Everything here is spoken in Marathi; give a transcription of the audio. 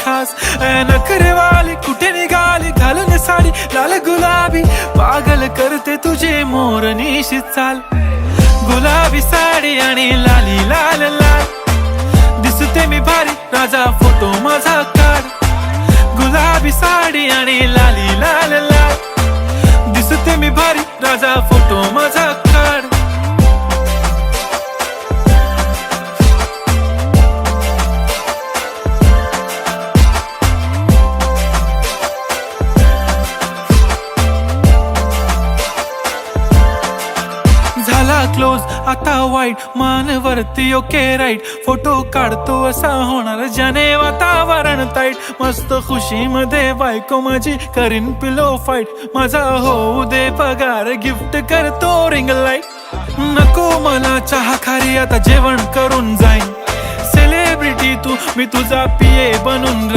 खास. नखरेवाली कुठे निघाली घालून साडी लाल गुलाबी, पागल करते तुझे मोरनीशी चाल. गुलाबी साडी आणि लाली लाल लाल, दिसते मी भारी राजा फोटो माझा काढ. गुलाबी साडी आणि लाली लाल लाल, दिसते मी भारी राजा फोटो माझा काढ. झाला क्लोज आता वाईट, मानवरती ओके राईट. फोटो काढतो असा होणार ज्याने वातावरण ताईट. मस्त खुशी मध्ये बायको माझी करीन पिलो फाईट. माझा होऊ दे पगार गिफ्ट करतो रिंग लाईट. नको मला चहा खारी आता जेवण करून जाईन. सेलिब्रिटी तू मी तुझा पिये बनून